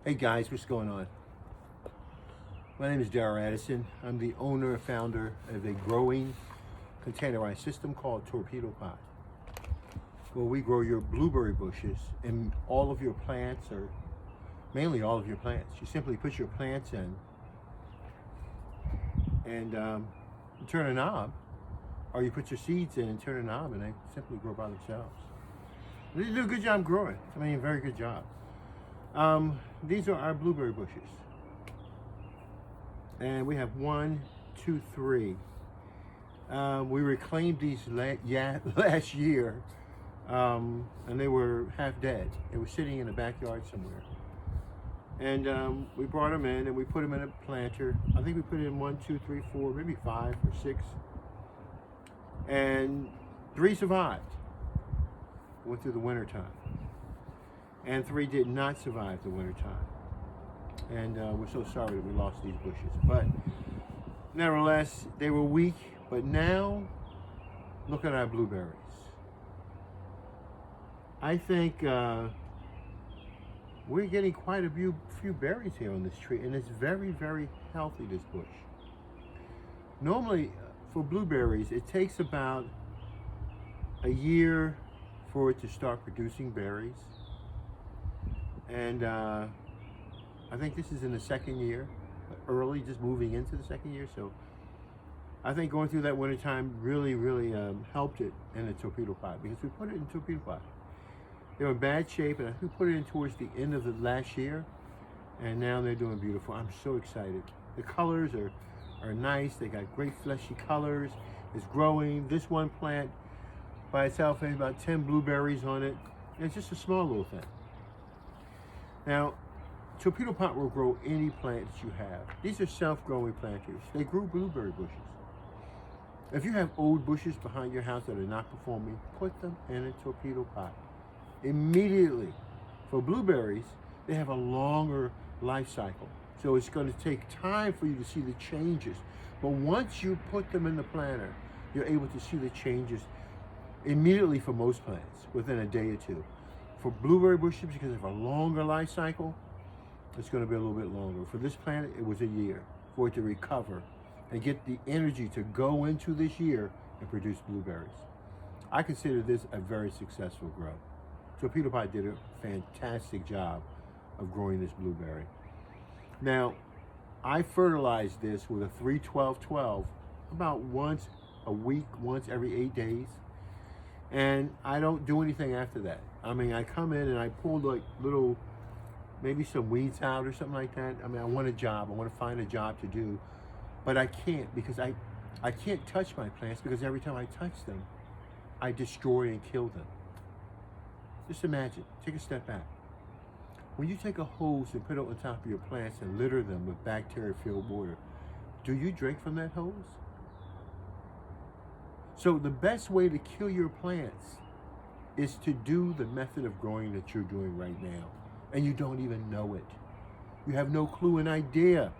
Hey guys, what's going on? My name is Darrell Addison. I'm the owner and founder of a growing containerized system called Torpedopot, where we grow your blueberry bushes and all of your plants, or mainly all of your plants. You simply put your plants in and you turn a knob, or you put your seeds in and turn a knob, and they simply grow by themselves. They do a good job growing. I mean, a very good job. These are our blueberry bushes. And we have 1, 2, 3. We reclaimed these last year, and they were half dead. They were sitting in the backyard somewhere. And we brought them in and we put them in a planter. I think we put in 1, 2, 3, 4, maybe 5 or 6. And 3 survived. Went through the winter time. And 3 did not survive the winter time. And we're so sorry that we lost these bushes. But nevertheless, they were weak. But now, look at our blueberries. I think we're getting quite a few berries here on this tree. And it's very, very healthy, this bush. Normally, for blueberries, it takes about a year for it to start producing berries. And I think this is in the second year, early, just moving into the second year. So I think going through that winter time really helped it in the Torpedopot, because we put it in Torpedopot. They were in bad shape, and I think we put it in towards the end of the last year, and now they're doing beautiful. I'm so excited. The colors are nice. They got great fleshy colors. It's growing. This one plant by itself has about 10 blueberries on it. And it's just a small little thing. Now, Torpedopot will grow any plant that you have. These are self-growing planters. They grew blueberry bushes. If you have old bushes behind your house that are not performing, put them in a Torpedopot immediately. For blueberries, they have a longer life cycle. So it's going to take time for you to see the changes. But once you put them in the planter, you're able to see the changes immediately for most plants, within a day or two. For blueberry bushes, because they have a longer life cycle, it's going to be a little bit longer. For this plant, it was a year for it to recover and get the energy to go into this year and produce blueberries. I consider this a very successful grow. Torpedopot did a fantastic job of growing this blueberry. Now, I fertilize this with a 3-12-12 about once a week, once every 8 days. And I don't do anything after that. I mean, I come in and I pull like little, maybe some weeds out or something like that. I mean, I want a job. I want to find a job to do. But I can't, because I can't touch my plants, because every time I touch them, I destroy and kill them. Just imagine, take a step back. When you take a hose and put it on top of your plants and litter them with bacteria-filled water, do you drink from that hose? So the best way to kill your plants is to do the method of growing that you're doing right now. And you don't even know it. You have no clue and idea.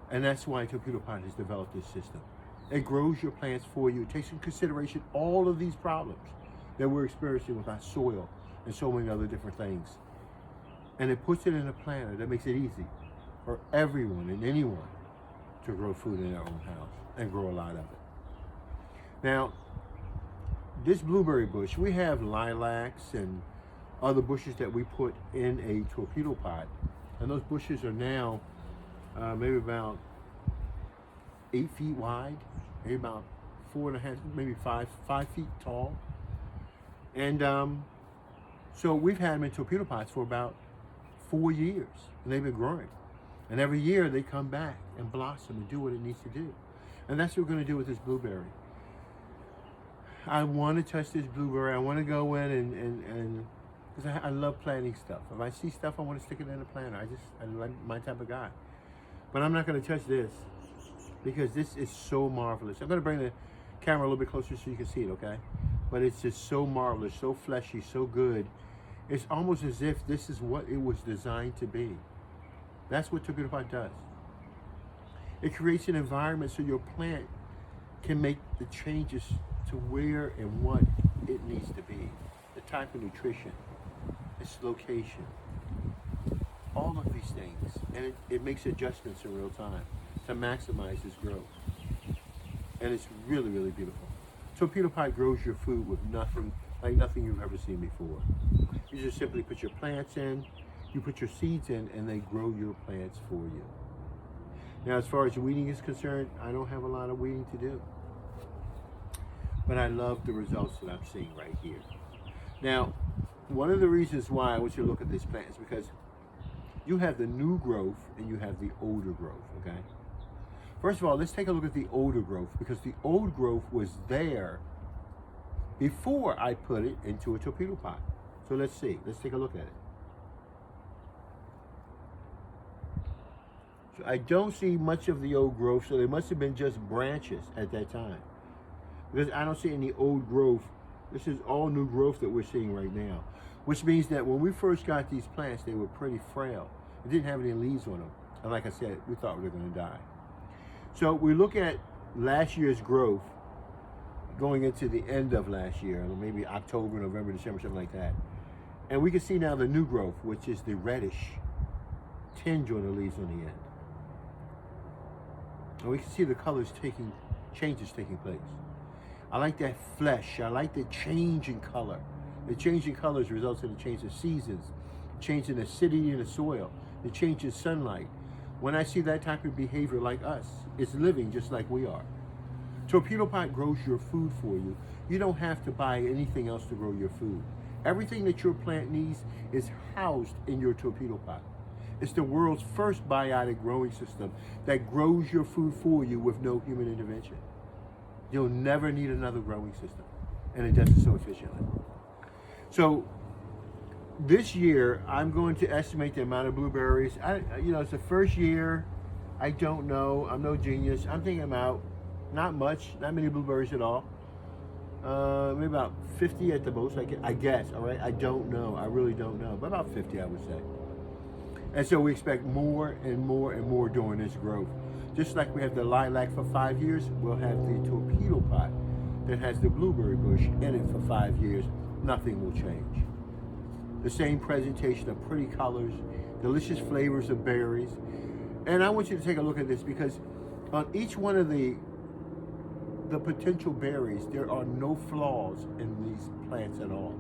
And that's why Torpedopot has developed this system. It grows your plants for you. It takes into consideration all of these problems that we're experiencing with our soil and so many other different things. And it puts it in a planter that makes it easy for everyone and anyone to grow food in their own house and grow a lot of it. Now, this blueberry bush, we have lilacs and other bushes that we put in a Torpedopot. And those bushes are now maybe about 8 feet wide, maybe about 4.5, maybe 5 feet tall. And so we've had them in Torpedopots for about 4 years, and they've been growing. And every year they come back and blossom and do what it needs to do. And that's what we're going to do with this blueberry. I want to touch this blueberry. I want to go in and because I love planting stuff. If I see stuff, I want to stick it in a planter. I like my type of guy. But I'm not going to touch this, because this is so marvelous. I'm going to bring the camera a little bit closer so you can see it, okay? But it's just so marvelous, so fleshy, so good. It's almost as if this is what it was designed to be. That's what Torpedopot does. It creates an environment so your plant can make the changes to where and what it needs to be. The type of nutrition, its location, all of these things, and it makes adjustments in real time to maximize its growth. And it's really, really beautiful. Torpedopot grows your food with nothing, like nothing you've ever seen before. You just simply put your plants in, you put your seeds in, and they grow your plants for you. Now, as far as weeding is concerned, I don't have a lot of weeding to do. But I love the results that I'm seeing right here. Now, one of the reasons why I want you to look at this plant is because you have the new growth and you have the older growth, okay? First of all, let's take a look at the older growth, because the old growth was there before I put it into a torpedo pot. So let's see. Let's take a look at it. So I don't see much of the old growth, so they must have been just branches at that time, because I don't see any old growth. This is all new growth that we're seeing right now, which means that when we first got these plants, they were pretty frail. It didn't have any leaves on them. And like I said, we thought we were going to die. So we look at last year's growth going into the end of last year, maybe October, November, December, something like that. And we can see now the new growth, which is the reddish tinge on the leaves on the end. And we can see the changes taking place. I like that flesh. I like the change in color. The change in colors results in a change of seasons, change in acidity in the soil, the change in sunlight. When I see that type of behavior like us, it's living just like we are. Torpedopot grows your food for you. You don't have to buy anything else to grow your food. Everything that your plant needs is housed in your torpedopot. It's the world's first biotic growing system that grows your food for you with no human intervention. You'll never need another growing system, and it does it so efficiently. So this year, I'm going to estimate the amount of blueberries. It's the first year. I don't know. I'm no genius. I'm thinking about not much, not many blueberries at all. Maybe about 50 at the most, I guess, all right? I don't know. I really don't know. But about 50, I would say. And so we expect more and more and more during this growth. Just like we have the lilac for 5 years, we'll have the torpedopot that has the blueberry bush in it for 5 years. Nothing will change. The same presentation of pretty colors, delicious flavors of berries. And I want you to take a look at this, because on each one of the potential berries, there are no flaws in these plants at all.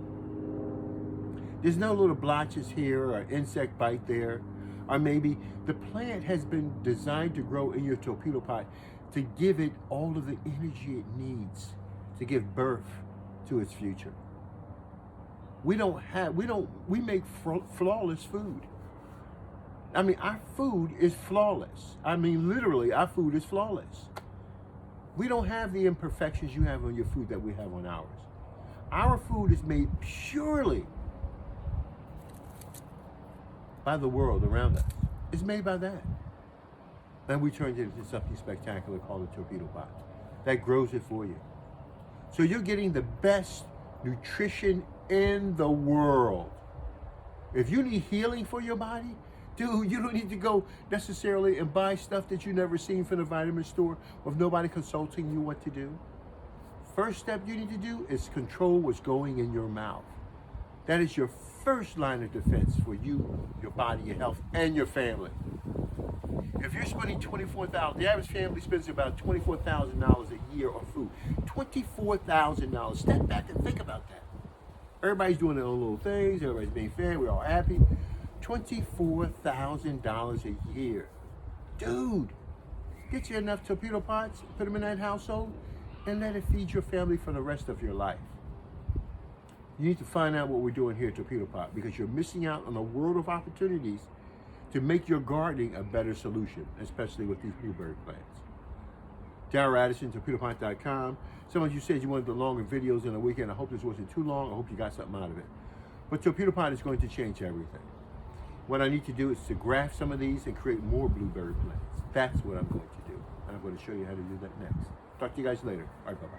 There's no little blotches here or insect bite there. Or maybe the plant has been designed to grow in your torpedopot to give it all of the energy it needs to give birth to its future. We make flawless food. I mean, our food is flawless. I mean, literally, our food is flawless. We don't have the imperfections you have on your food that we have on ours. Our food is made purely by the world around us. It's made by that. And we turned it into something spectacular called a torpedopot that grows it for you. So you're getting the best nutrition in the world. If you need healing for your body, dude, you don't need to go necessarily and buy stuff that you've never seen from the vitamin store with nobody consulting you what to do. First step you need to do is control what's going in your mouth. That is your first line of defense for you, your body, your health, and your family. If you're spending $24,000, the average family spends about $24,000 a year on food. $24,000. Step back and think about that. Everybody's doing their own little things. Everybody's being fed. We're all happy. $24,000 a year. Dude, get you enough torpedo pots, put them in that household, and let it feed your family for the rest of your life. You need to find out what we're doing here at Torpedopot, because you're missing out on a world of opportunities to make your gardening a better solution, especially with these blueberry plants. Darryl Addison, Torpedopot.com. Some of you said you wanted the longer videos in a weekend. I hope this wasn't too long. I hope you got something out of it. But Torpedopot is going to change everything. What I need to do is to graft some of these and create more blueberry plants. That's what I'm going to do. And I'm going to show you how to do that next. Talk to you guys later. All right, bye-bye.